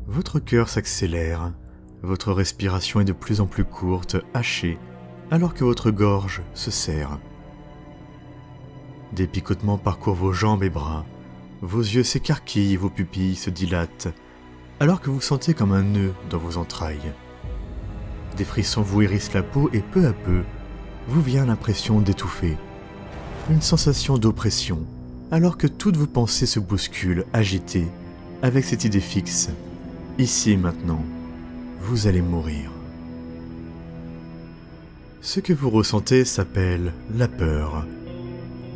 Votre cœur s'accélère, votre respiration est de plus en plus courte, hachée, alors que votre gorge se serre. Des picotements parcourent vos jambes et bras, vos yeux s'écarquillent et vos pupilles se dilatent, alors que vous sentez comme un nœud dans vos entrailles. Des frissons vous hérissent la peau et peu à peu, vous vient l'impression d'étouffer. Une sensation d'oppression, alors que toutes vos pensées se bousculent, agitées, avec cette idée fixe. Ici et maintenant, vous allez mourir. Ce que vous ressentez s'appelle la peur.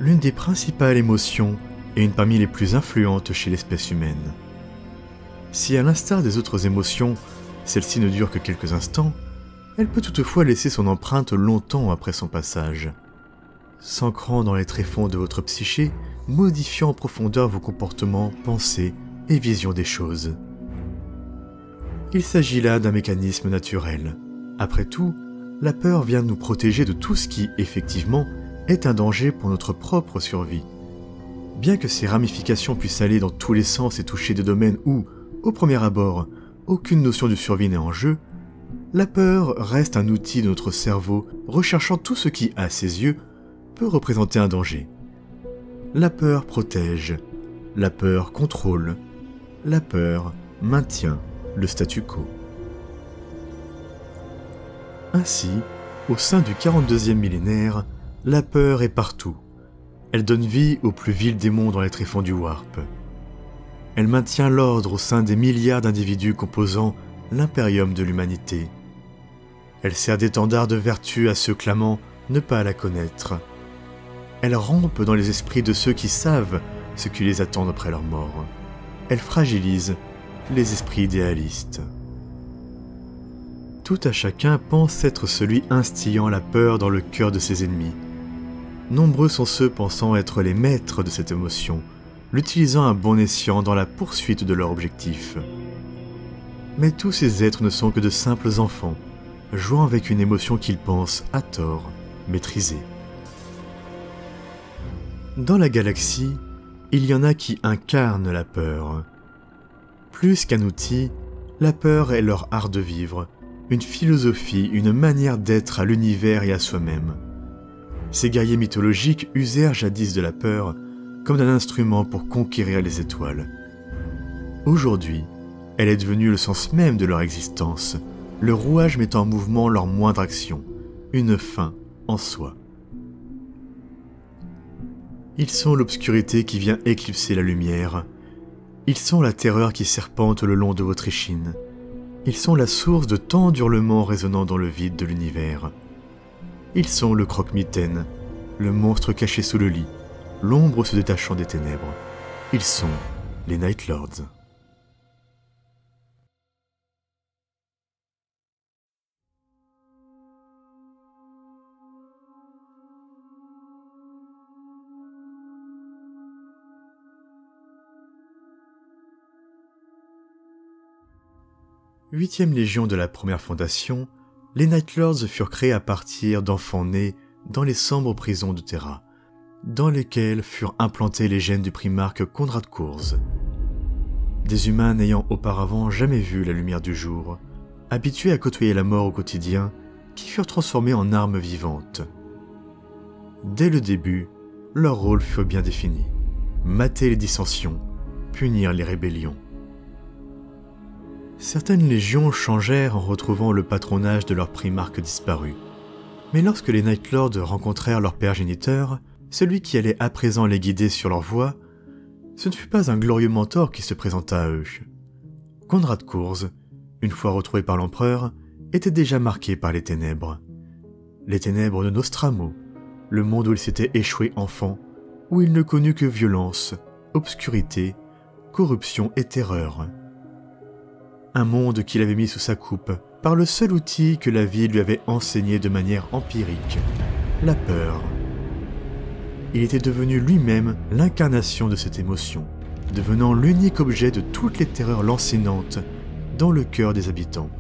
L'une des principales émotions et une parmi les plus influentes chez l'espèce humaine. Si à l'instar des autres émotions, celle-ci ne dure que quelques instants, elle peut toutefois laisser son empreinte longtemps après son passage, s'ancrant dans les tréfonds de votre psyché, modifiant en profondeur vos comportements, pensées et visions des choses. Il s'agit là d'un mécanisme naturel. Après tout, la peur vient nous protéger de tout ce qui, effectivement, est un danger pour notre propre survie. Bien que ces ramifications puissent aller dans tous les sens et toucher des domaines où, au premier abord, aucune notion de survie n'est en jeu, la peur reste un outil de notre cerveau recherchant tout ce qui, à ses yeux, peut représenter un danger. La peur protège, la peur contrôle, la peur maintient le statu quo. Ainsi, au sein du 42e millénaire, la peur est partout. Elle donne vie aux plus vils démons dans les tréfonds du Warp. Elle maintient l'ordre au sein des milliards d'individus composant l'impérium de l'humanité. Elle sert d'étendard de vertu à ceux clamant ne pas la connaître. Elle rampe dans les esprits de ceux qui savent ce qui les attend après leur mort. Elle fragilise les esprits idéalistes. Tout à chacun pense être celui instillant la peur dans le cœur de ses ennemis. Nombreux sont ceux pensant être les maîtres de cette émotion, l'utilisant à bon escient dans la poursuite de leur objectif. Mais tous ces êtres ne sont que de simples enfants, jouant avec une émotion qu'ils pensent, à tort, maîtriser. Dans la galaxie, il y en a qui incarnent la peur. Plus qu'un outil, la peur est leur art de vivre, une philosophie, une manière d'être à l'univers et à soi-même. Ces guerriers mythologiques usèrent jadis de la peur comme d'un instrument pour conquérir les étoiles. Aujourd'hui, elle est devenue le sens même de leur existence, le rouage mettant en mouvement leur moindre action, une fin en soi. Ils sont l'obscurité qui vient éclipser la lumière. Ils sont la terreur qui serpente le long de votre échine. Ils sont la source de tant d'hurlements résonnant dans le vide de l'univers. Ils sont le croque-mitaine, le monstre caché sous le lit, l'ombre se détachant des ténèbres. Ils sont les Night Lords. Huitième légion de la première fondation, les Night Lords furent créés à partir d'enfants nés dans les sombres prisons de Terra, dans lesquelles furent implantés les gènes du primarque Konrad Kurz. Des humains n'ayant auparavant jamais vu la lumière du jour, habitués à côtoyer la mort au quotidien, qui furent transformés en armes vivantes. Dès le début, leur rôle fut bien défini: mater les dissensions, punir les rébellions. Certaines légions changèrent en retrouvant le patronage de leur primarque disparu. Mais lorsque les Night Lords rencontrèrent leur père géniteur, celui qui allait à présent les guider sur leur voie, ce ne fut pas un glorieux mentor qui se présenta à eux. Konrad Kurz, une fois retrouvé par l'empereur, était déjà marqué par les ténèbres. Les ténèbres de Nostramo, le monde où il s'était échoué enfant, où il ne connut que violence, obscurité, corruption et terreur. Un monde qu'il avait mis sous sa coupe par le seul outil que la vie lui avait enseigné de manière empirique, la peur. Il était devenu lui-même l'incarnation de cette émotion, devenant l'unique objet de toutes les terreurs lancinantes dans le cœur des habitants.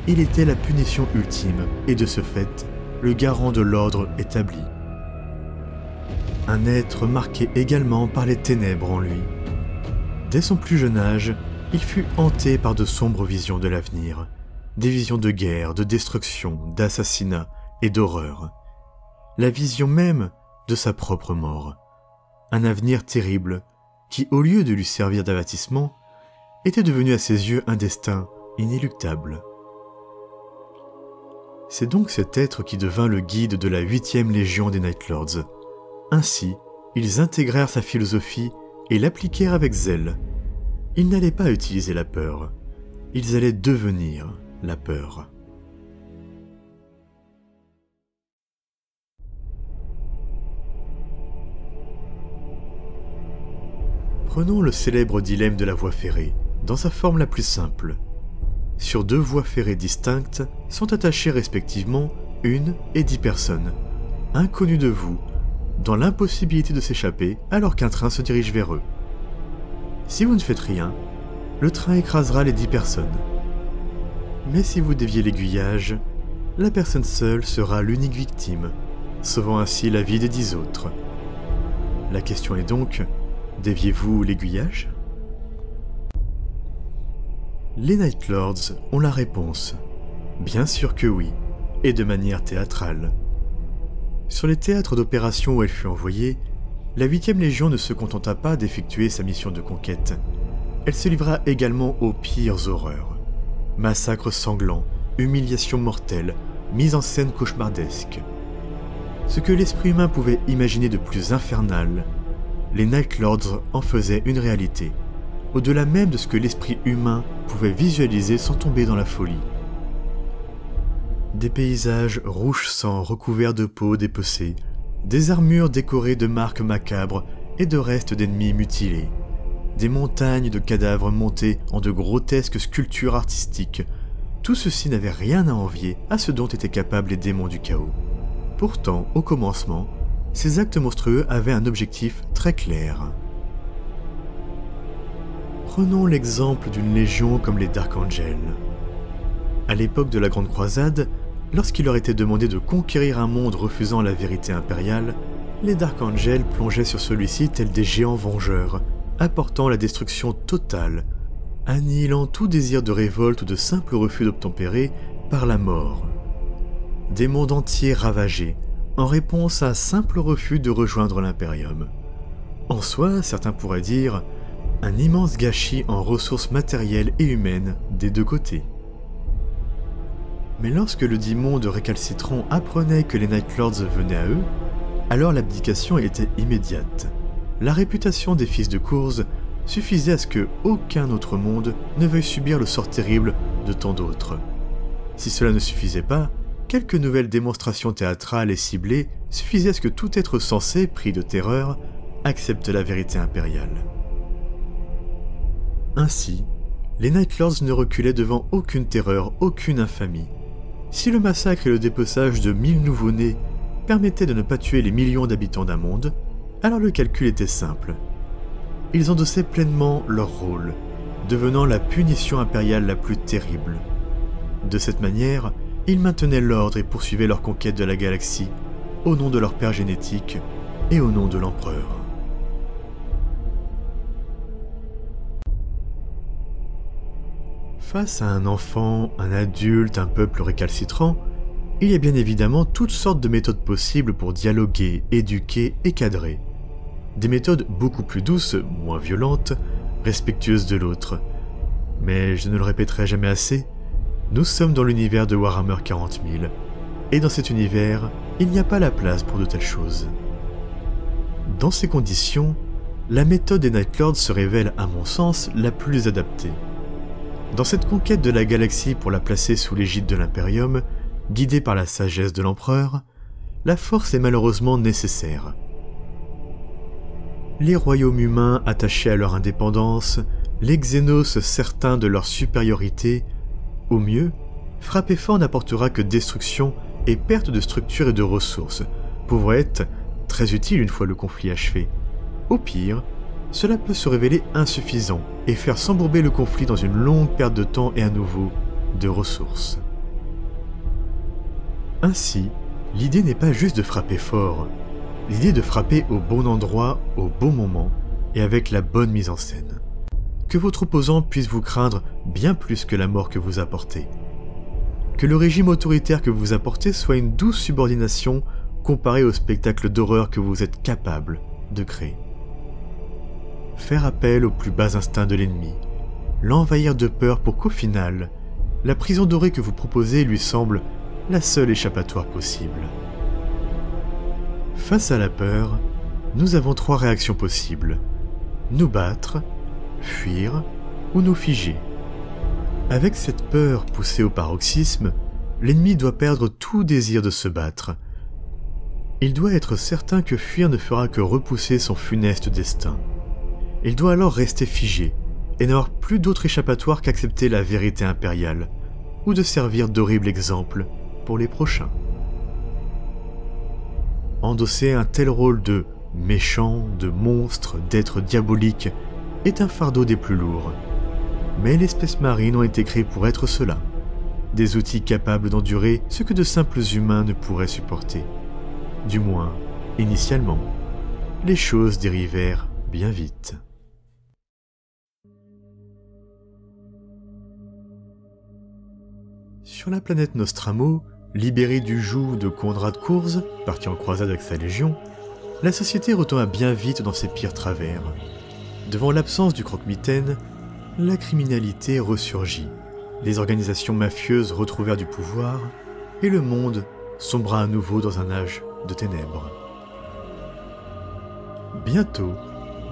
Il était la punition ultime et de ce fait, le garant de l'ordre établi. Un être marqué également par les ténèbres en lui. Dès son plus jeune âge, il fut hanté par de sombres visions de l'avenir, des visions de guerre, de destruction, d'assassinat et d'horreur. La vision même de sa propre mort. Un avenir terrible qui, au lieu de lui servir d'avertissement, était devenu à ses yeux un destin inéluctable. C'est donc cet être qui devint le guide de la 8e Légion des Night Lords. Ainsi, ils intégrèrent sa philosophie et l'appliquèrent avec zèle. Ils n'allaient pas utiliser la peur, ils allaient devenir la peur. Prenons le célèbre dilemme de la voie ferrée, dans sa forme la plus simple. Sur 2 voies ferrées distinctes sont attachées respectivement 1 et 10 personnes, inconnues de vous, dans l'impossibilité de s'échapper alors qu'un train se dirige vers eux. Si vous ne faites rien, le train écrasera les 10 personnes. Mais si vous déviez l'aiguillage, la personne seule sera l'unique victime, sauvant ainsi la vie des 10 autres. La question est donc, déviez-vous l'aiguillage ? Les Night Lords ont la réponse. Bien sûr que oui, et de manière théâtrale. Sur les théâtres d'opération où elle fut envoyée, la 8e Légion ne se contenta pas d'effectuer sa mission de conquête. Elle se livra également aux pires horreurs. Massacres sanglants, humiliations mortelles, mise en scène cauchemardesque. Ce que l'esprit humain pouvait imaginer de plus infernal, les Night Lords en faisaient une réalité, au-delà même de ce que l'esprit humain pouvait visualiser sans tomber dans la folie. Des paysages rouge sang recouverts de peau dépecée, des armures décorées de marques macabres et de restes d'ennemis mutilés, des montagnes de cadavres montés en de grotesques sculptures artistiques, tout ceci n'avait rien à envier à ce dont étaient capables les démons du chaos. Pourtant, au commencement, ces actes monstrueux avaient un objectif très clair. Prenons l'exemple d'une légion comme les Dark Angels. À l'époque de la Grande Croisade, lorsqu'il leur était demandé de conquérir un monde refusant la vérité impériale, les Dark Angels plongeaient sur celui-ci tels des géants vengeurs, apportant la destruction totale, annihilant tout désir de révolte ou de simple refus d'obtempérer par la mort. Des mondes entiers ravagés, en réponse à un simple refus de rejoindre l'Imperium. En soi, certains pourraient dire, un immense gâchis en ressources matérielles et humaines des 2 côtés. Mais lorsque le dit monde récalcitrant apprenait que les Night Lords venaient à eux, alors l'abdication était immédiate. La réputation des fils de Cours suffisait à ce que aucun autre monde ne veuille subir le sort terrible de tant d'autres. Si cela ne suffisait pas, quelques nouvelles démonstrations théâtrales et ciblées suffisaient à ce que tout être sensé, pris de terreur, accepte la vérité impériale. Ainsi, les Night Lords ne reculaient devant aucune terreur, aucune infamie. Si le massacre et le dépeçage de 1000 nouveau-nés permettaient de ne pas tuer les millions d'habitants d'un monde, alors le calcul était simple. Ils endossaient pleinement leur rôle, devenant la punition impériale la plus terrible. De cette manière, ils maintenaient l'ordre et poursuivaient leur conquête de la galaxie, au nom de leur père génétique et au nom de l'empereur. Face à un enfant, un adulte, un peuple récalcitrant, il y a bien évidemment toutes sortes de méthodes possibles pour dialoguer, éduquer et cadrer. Des méthodes beaucoup plus douces, moins violentes, respectueuses de l'autre. Mais je ne le répéterai jamais assez, nous sommes dans l'univers de Warhammer 40 000, et dans cet univers, il n'y a pas la place pour de telles choses. Dans ces conditions, la méthode des Night Lords se révèle, à mon sens, la plus adaptée. Dans cette conquête de la galaxie pour la placer sous l'égide de l'Imperium, guidée par la sagesse de l'Empereur, la force est malheureusement nécessaire. Les royaumes humains attachés à leur indépendance, les Xénos certains de leur supériorité, au mieux, frapper fort n'apportera que destruction et perte de structures et de ressources, pouvant être très utile une fois le conflit achevé. Au pire, cela peut se révéler insuffisant et faire s'embourber le conflit dans une longue perte de temps et à nouveau de ressources. Ainsi, l'idée n'est pas juste de frapper fort, l'idée est de frapper au bon endroit, au bon moment et avec la bonne mise en scène. que votre opposant puisse vous craindre bien plus que la mort que vous apportez. Que le régime autoritaire que vous apportez soit une douce subordination comparée au spectacle d'horreur que vous êtes capable de créer. Faire appel aux plus bas instincts de l'ennemi, l'envahir de peur pour qu'au final, la prison dorée que vous proposez lui semble la seule échappatoire possible. Face à la peur, nous avons 3 réactions possibles. Nous battre, fuir ou nous figer. Avec cette peur poussée au paroxysme, l'ennemi doit perdre tout désir de se battre. Il doit être certain que fuir ne fera que repousser son funeste destin. Il doit alors rester figé et n'avoir plus d'autre échappatoire qu'accepter la vérité impériale ou de servir d'horrible exemple pour les prochains. Endosser un tel rôle de méchant, de monstre, d'être diabolique est un fardeau des plus lourds. Mais les Space Marines ont été créés pour être cela, des outils capables d'endurer ce que de simples humains ne pourraient supporter. Du moins, initialement, les choses dérivèrent bien vite. Sur la planète Nostramo, libérée du joug de Konrad Kurz, parti en croisade avec sa légion, la société retomba bien vite dans ses pires travers. Devant l'absence du croque-mitaine, la criminalité ressurgit, les organisations mafieuses retrouvèrent du pouvoir, et le monde sombra à nouveau dans un âge de ténèbres. Bientôt,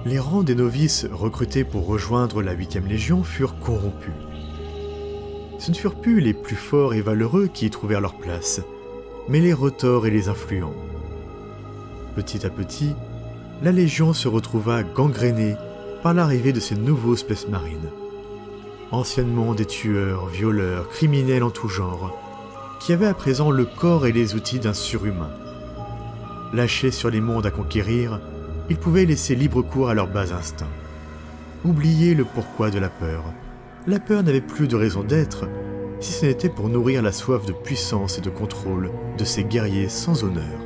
les rangs des novices recrutés pour rejoindre la 8e Légion furent corrompus. Ce ne furent plus les plus forts et valeureux qui y trouvèrent leur place, mais les retors et les influents. Petit à petit, la Légion se retrouva gangrénée par l'arrivée de ces nouveaux Space Marines. Anciennement des tueurs, violeurs, criminels en tout genre, qui avaient à présent le corps et les outils d'un surhumain. Lâchés sur les mondes à conquérir, ils pouvaient laisser libre cours à leurs bas instincts. Oublier le pourquoi de la peur. La peur n'avait plus de raison d'être, si ce n'était pour nourrir la soif de puissance et de contrôle de ces guerriers sans honneur.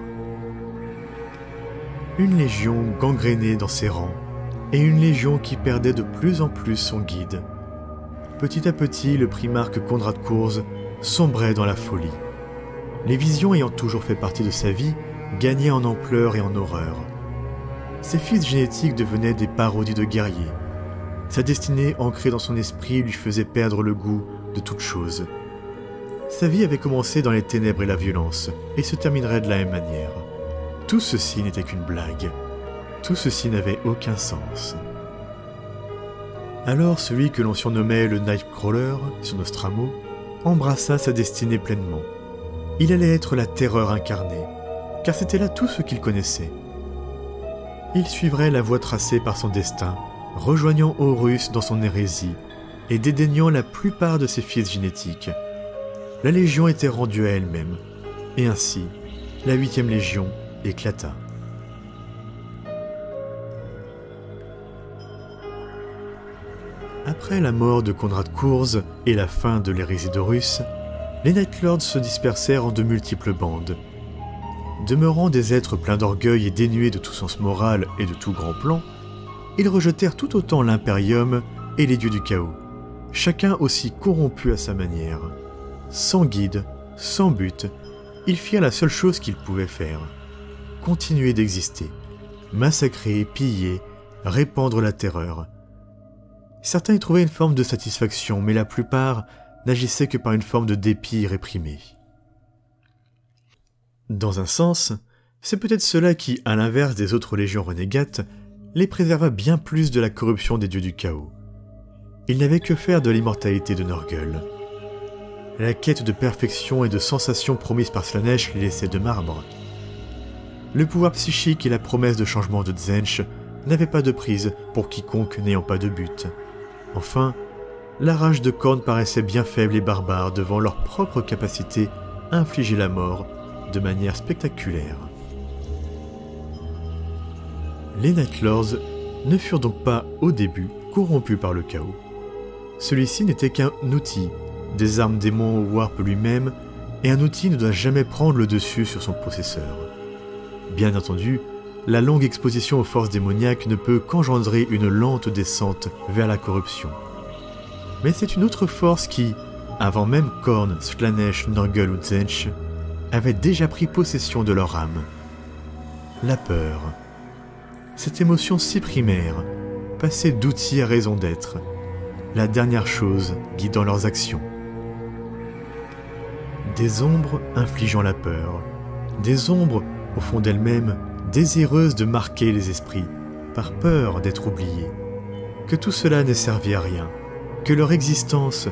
Une légion gangrénée dans ses rangs, et une légion qui perdait de plus en plus son guide. Petit à petit, le primarque Konrad Kurz sombrait dans la folie. Les visions ayant toujours fait partie de sa vie gagnaient en ampleur et en horreur. Ses fils génétiques devenaient des parodies de guerriers. Sa destinée ancrée dans son esprit lui faisait perdre le goût de toute chose. Sa vie avait commencé dans les ténèbres et la violence, et se terminerait de la même manière. Tout ceci n'était qu'une blague. Tout ceci n'avait aucun sens. Alors celui que l'on surnommait le Nightcrawler sur Nostramo embrassa sa destinée pleinement. Il allait être la terreur incarnée, car c'était là tout ce qu'il connaissait. Il suivrait la voie tracée par son destin, rejoignant Horus dans son hérésie et dédaignant la plupart de ses fils génétiques. La Légion était rendue à elle-même, et ainsi, la 8e Légion éclata. Après la mort de Konrad Kurz et la fin de l'hérésie d'Horus, les Nightlords se dispersèrent en de multiples bandes. Demeurant des êtres pleins d'orgueil et dénués de tout sens moral et de tout grand plan, ils rejetèrent tout autant l'Imperium et les dieux du chaos, chacun aussi corrompu à sa manière. Sans guide, sans but, ils firent la seule chose qu'ils pouvaient faire. Continuer d'exister, massacrer, piller, répandre la terreur. Certains y trouvaient une forme de satisfaction, mais la plupart n'agissaient que par une forme de dépit réprimé. Dans un sens, c'est peut-être cela qui, à l'inverse des autres légions renégates, les préserva bien plus de la corruption des dieux du chaos. Ils n'avaient que faire de l'immortalité de Nurgle. La quête de perfection et de sensation promise par Slaanesh les laissait de marbre. Le pouvoir psychique et la promesse de changement de Tzeentch n'avaient pas de prise pour quiconque n'ayant pas de but. Enfin, la rage de Khorne paraissait bien faible et barbare devant leur propre capacité à infliger la mort de manière spectaculaire. Les Nightlords ne furent donc pas, au début, corrompus par le chaos. Celui-ci n'était qu'un outil, des armes démons au Warp lui-même, et un outil ne doit jamais prendre le dessus sur son possesseur. Bien entendu, la longue exposition aux forces démoniaques ne peut qu'engendrer une lente descente vers la corruption. Mais c'est une autre force qui, avant même Khorne, Slaanesh, Nurgle ou Tzeentch, avait déjà pris possession de leur âme. La peur. Cette émotion si primaire, passée d'outil à raison d'être, la dernière chose guidant leurs actions. Des ombres infligeant la peur, des ombres, au fond d'elles-mêmes, désireuses de marquer les esprits, par peur d'être oubliées, que tout cela n'ait servi à rien, que leur existence,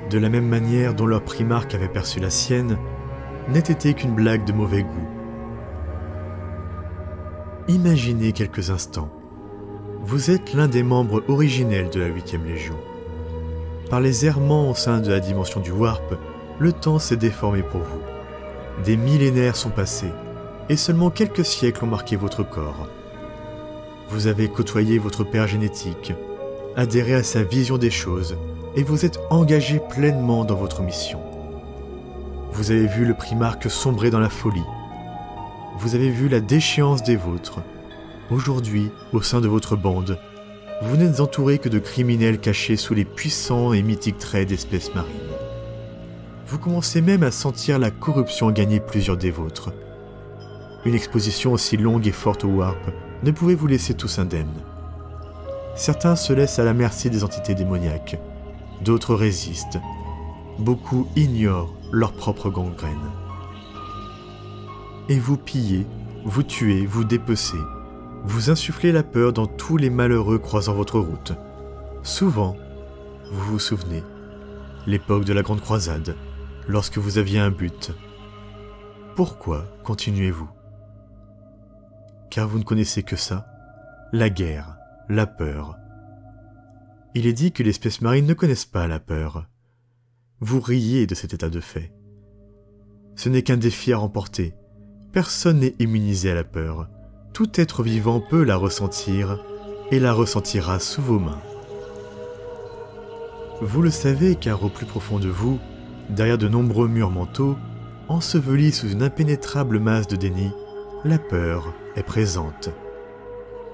de la même manière dont leur primarque avait perçu la sienne, n'ait été qu'une blague de mauvais goût. Imaginez quelques instants. Vous êtes l'un des membres originels de la 8e Légion. Par les errements au sein de la dimension du Warp, le temps s'est déformé pour vous. Des millénaires sont passés, et seulement quelques siècles ont marqué votre corps. Vous avez côtoyé votre père génétique, adhéré à sa vision des choses, et vous êtes engagé pleinement dans votre mission. Vous avez vu le primarque sombrer dans la folie. Vous avez vu la déchéance des vôtres. Aujourd'hui, au sein de votre bande, vous n'êtes entouré que de criminels cachés sous les puissants et mythiques traits d'espèces marines. Vous commencez même à sentir la corruption gagner plusieurs des vôtres. Une exposition aussi longue et forte au Warp ne pouvait vous laisser tous indemnes. Certains se laissent à la merci des entités démoniaques, d'autres résistent. Beaucoup ignorent leur propre gangrène. Et vous pillez, vous tuez, vous dépecez, vous insufflez la peur dans tous les malheureux croisant votre route. Souvent, vous vous souvenez, l'époque de la Grande Croisade, lorsque vous aviez un but. Pourquoi continuez-vous? Car vous ne connaissez que ça, la guerre, la peur. Il est dit que les espèces marines ne connaissent pas la peur. Vous riez de cet état de fait. Ce n'est qu'un défi à remporter. Personne n'est immunisé à la peur. Tout être vivant peut la ressentir et la ressentira sous vos mains. Vous le savez car au plus profond de vous, derrière de nombreux murs mentaux, ensevelis sous une impénétrable masse de déni, la peur est présente.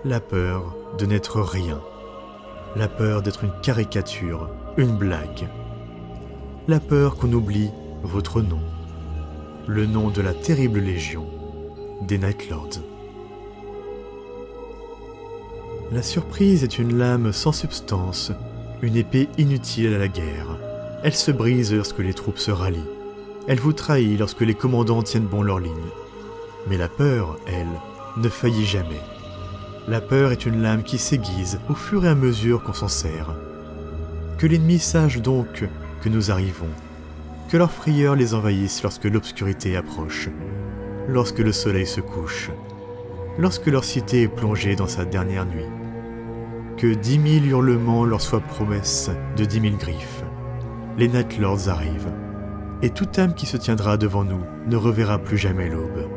La peur de n'être rien. La peur d'être une caricature, une blague. La peur qu'on oublie votre nom. Le nom de la terrible légion des Night Lords. La surprise est une lame sans substance, une épée inutile à la guerre. Elle se brise lorsque les troupes se rallient. Elle vous trahit lorsque les commandants tiennent bon leur ligne. Mais la peur, elle, ne faillit jamais. La peur est une lame qui s'aiguise au fur et à mesure qu'on s'en sert. Que l'ennemi sache donc que nous arrivons, que leur frayeur les envahisse lorsque l'obscurité approche, lorsque le soleil se couche, lorsque leur cité est plongée dans sa dernière nuit, que 10 000 hurlements leur soient promesse de 10 000 griffes. Les Night Lords arrivent, et toute âme qui se tiendra devant nous ne reverra plus jamais l'aube.